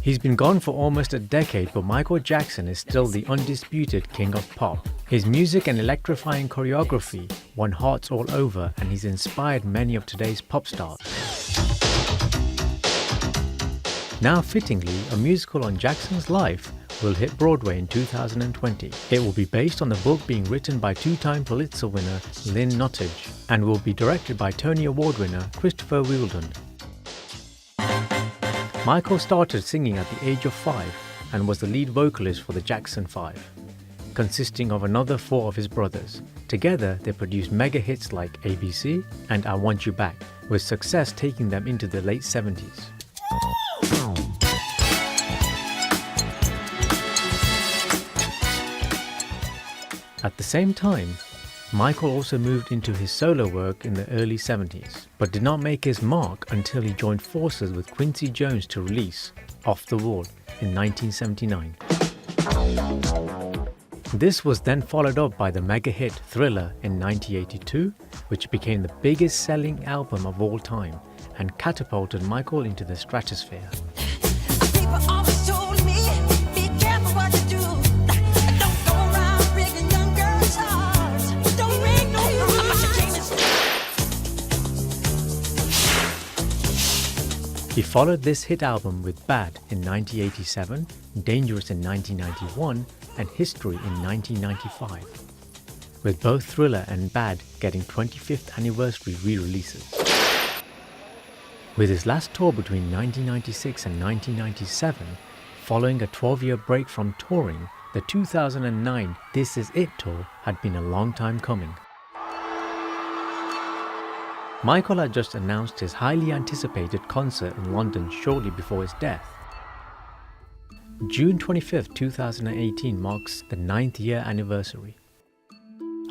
He's been gone for almost a decade, but Michael Jackson is still the undisputed king of pop. His music and electrifying choreography won hearts all over, and he's inspired many of today's pop stars. Now fittingly, a musical on Jackson's life will hit Broadway in 2020. It will be based on the book being written by two-time Pulitzer winner Lynn Nottage and will be directed by Tony Award winner Christopher Wheeldon. Michael started singing at the age of 5 and was the lead vocalist for the Jackson 5, consisting of another 4 of his brothers. Together, they produced mega hits like ABC and I Want You Back, with success taking them into the late 70s. At the same time, Michael also moved into his solo work in the early 70s, but did not make his mark until he joined forces with Quincy Jones to release Off the Wall in 1979. This was then followed up by the mega hit Thriller in 1982, which became the biggest selling album of all time and catapulted Michael into the stratosphere. He followed this hit album with Bad in 1987, Dangerous in 1991, and History in 1995, with both Thriller and Bad getting 25th anniversary re-releases. With his last tour between 1996 and 1997, following a 12-year break from touring, the 2009 This Is It tour had been a long time coming. Michael had just announced his highly anticipated concert in London shortly before his death. June 25, 2018 marks the 9th year anniversary.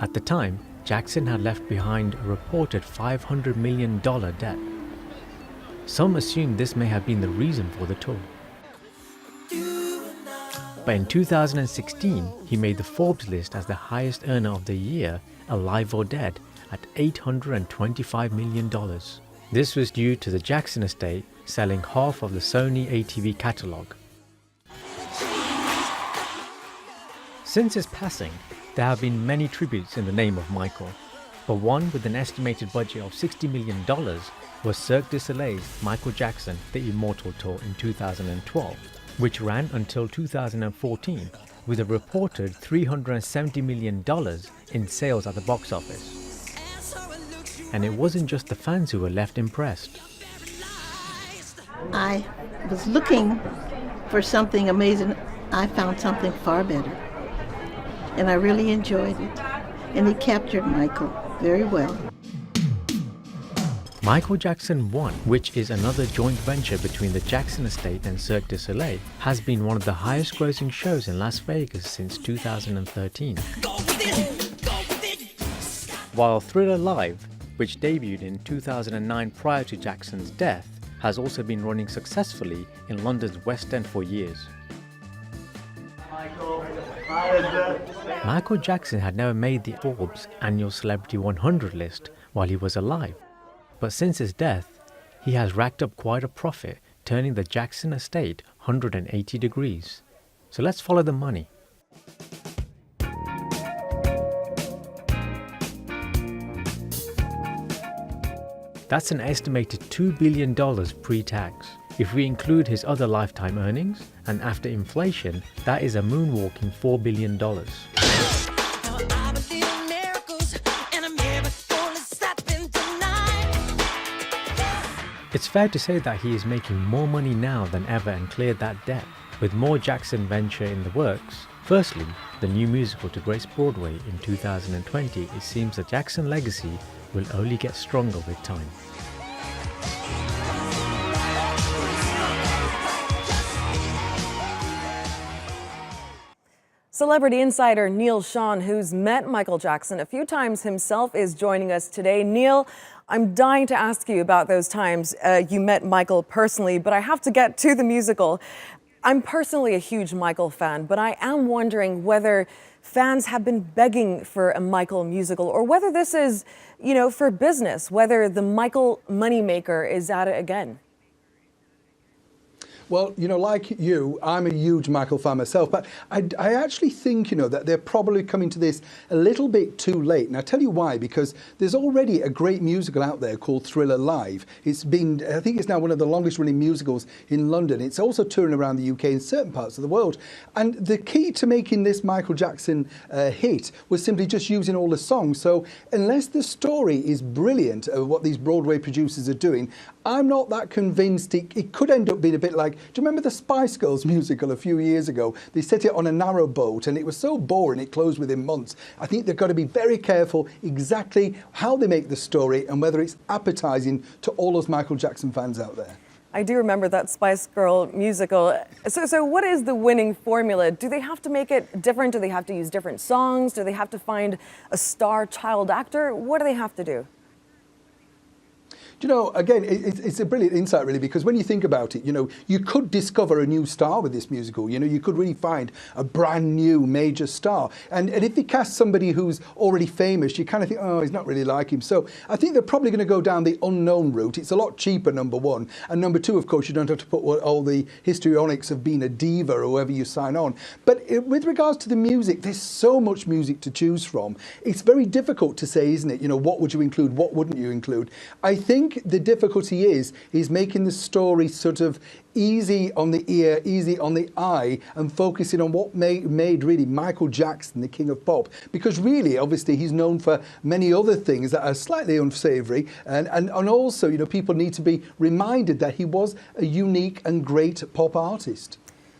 At the time, Jackson had left behind a reported $500 million debt. Some assumed this may have been the reason for the tour. But in 2016, he made the Forbes list as the highest earner of the year, alive or dead, at $825 million. This was due to the Jackson estate selling half of the Sony ATV catalogue. Since his passing, there have been many tributes in the name of Michael, but one with an estimated budget of $60 million was Cirque du Soleil's Michael Jackson The Immortal Tour in 2012, which ran until 2014 with a reported $370 million in sales at the box office. And it wasn't just the fans who were left impressed. I was looking for something amazing. I found something far better. And I really enjoyed it. And he captured Michael very well. Michael Jackson 1, which is another joint venture between the Jackson estate and Cirque du Soleil, has been one of the highest grossing shows in Las Vegas since 2013. While Thriller Live, which debuted in 2009 prior to Jackson's death, has also been running successfully in London's West End for years. Michael Jackson had never made the Forbes annual Celebrity 100 list while he was alive, but since his death, he has racked up quite a profit, turning the Jackson estate 180 degrees. So let's follow the money. That's an estimated $2 billion pre-tax. If we include his other lifetime earnings, and after inflation, that is a moonwalking $4 billion. It's fair to say that he is making more money now than ever and cleared that debt. With more Jackson venture in the works, firstly, the new musical to grace Broadway in 2020, it seems the Jackson legacy will only get stronger with time. Celebrity insider Neil Sean, who's met Michael Jackson a few times himself, is joining us today. Neil, I'm dying to ask you about those times you met Michael personally, but I have to get to the musical. I'm personally a huge Michael fan, but I am wondering whether fans have been begging for a Michael musical, or whether this is, for business, whether the Michael moneymaker is at it again. Well, like you, I'm a huge Michael fan myself, but I actually think, that they're probably coming to this a little bit too late. And I'll tell you why, because there's already a great musical out there called Thriller Live. I think it's now one of the longest running musicals in London. It's also touring around the UK and certain parts of the world. And the key to making this Michael Jackson hit was simply just using all the songs. So unless the story is brilliant of what these Broadway producers are doing, I'm not that convinced. It could end up being a bit like, do you remember the Spice Girls musical a few years ago? They set it on a narrow boat and it was so boring it closed within months. I think they've got to be very careful exactly how they make the story and whether it's appetizing to all those Michael Jackson fans out there. I do remember that Spice Girl musical. So what is the winning formula? Do they have to make it different? Do they have to use different songs? Do they have to find a star child actor? What do they have to do? Again, it's a brilliant insight, really, because when you think about it, you could discover a new star with this musical. You could really find a brand new major star. And if you cast somebody who's already famous, you kind of think, oh, he's not really like him. So I think they're probably going to go down the unknown route. It's a lot cheaper, number one. And number two, of course, you don't have to put all the histrionics of being a diva or whoever you sign on. But with regards to the music, there's so much music to choose from. It's very difficult to say, isn't it? What would you include? What wouldn't you include? I think the difficulty is making the story sort of easy on the ear, easy on the eye, and focusing on what made really Michael Jackson the king of pop. Because really, obviously, he's known for many other things that are slightly unsavory, and also, people need to be reminded that he was a unique and great pop artist.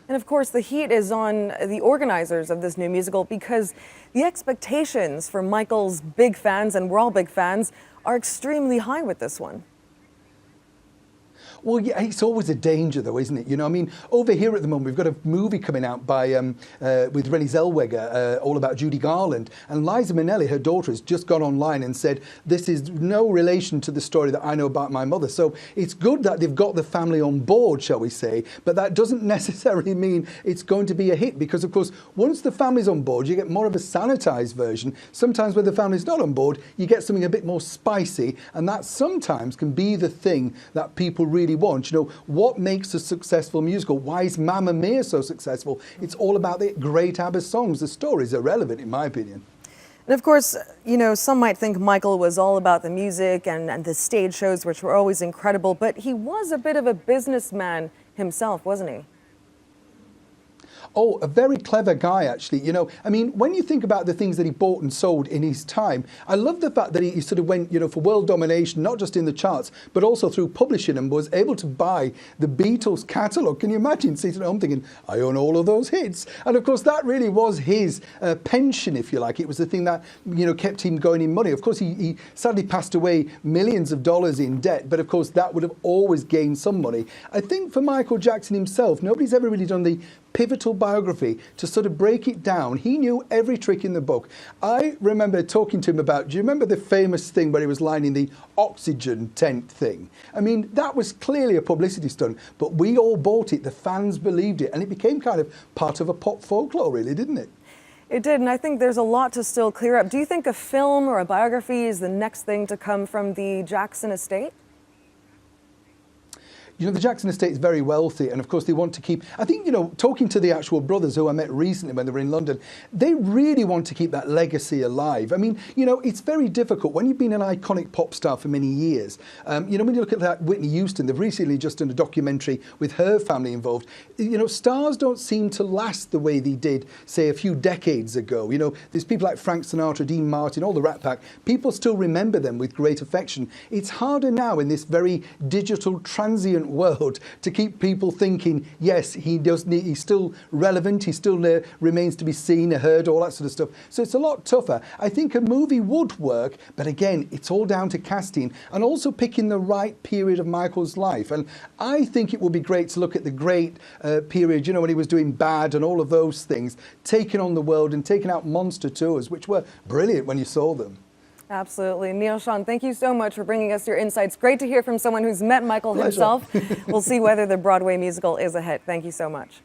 And of course, the heat is on the organizers of this new musical because the expectations for Michael's big fans, and we're all big fans, are extremely high with this one. Well, yeah, it's always a danger, though, isn't it? Over here at the moment, we've got a movie coming out by with Renée Zellweger, all about Judy Garland. And Liza Minnelli, her daughter, has just gone online and said, this is no relation to the story that I know about my mother. So it's good that they've got the family on board, shall we say, but that doesn't necessarily mean it's going to be a hit, because, of course, once the family's on board, you get more of a sanitized version. Sometimes when the family's not on board, you get something a bit more spicy, and that sometimes can be the thing that people really want. What makes a successful musical? Why is Mamma Mia so successful? It's all about the great ABBA songs. The stories are relevant, in my opinion. And of course, some might think Michael was all about the music and the stage shows, which were always incredible, but he was a bit of a businessman himself, wasn't he? Oh, a very clever guy, actually. When you think about the things that he bought and sold in his time, I love the fact that he sort of went, for world domination, not just in the charts, but also through publishing, and was able to buy the Beatles catalogue. Can you imagine sitting at home thinking, I own all of those hits? And of course, that really was his pension, if you like. It was the thing that, kept him going in money. Of course, he sadly passed away millions of dollars in debt, but of course, that would have always gained some money. I think for Michael Jackson himself, nobody's ever really done the pivotal biography to sort of break it down. He knew every trick in the book. I remember talking to him about, do you remember the famous thing where he was lining the oxygen tent thing? That was clearly a publicity stunt, but we all bought it, the fans believed it, and it became kind of part of a pop folklore, really, didn't it? It did, and I think there's a lot to still clear up. Do you think a film or a biography is the next thing to come from the Jackson estate? The Jackson estate is very wealthy, and of course they want to keep, I think, talking to the actual brothers who I met recently when they were in London, they really want to keep that legacy alive. It's very difficult when you've been an iconic pop star for many years. When you look at that Whitney Houston, they've recently just done a documentary with her family involved. Stars don't seem to last the way they did, say, a few decades ago. There's people like Frank Sinatra, Dean Martin, all the Rat Pack. People still remember them with great affection. It's harder now in this very digital, transient world to keep people thinking, yes, he's still relevant, he still remains to be seen, heard, all that sort of stuff. So it's a lot tougher. I think a movie would work, but again, it's all down to casting and also picking the right period of Michael's life. And I think it would be great to look at the great period, when he was doing Bad and all of those things, taking on the world and taking out monster tours, which were brilliant when you saw them. Absolutely. Neil Sean, thank you so much for bringing us your insights. Great to hear from someone who's met Michael Pleasure. himself. We'll see whether the Broadway musical is a hit. Thank you so much.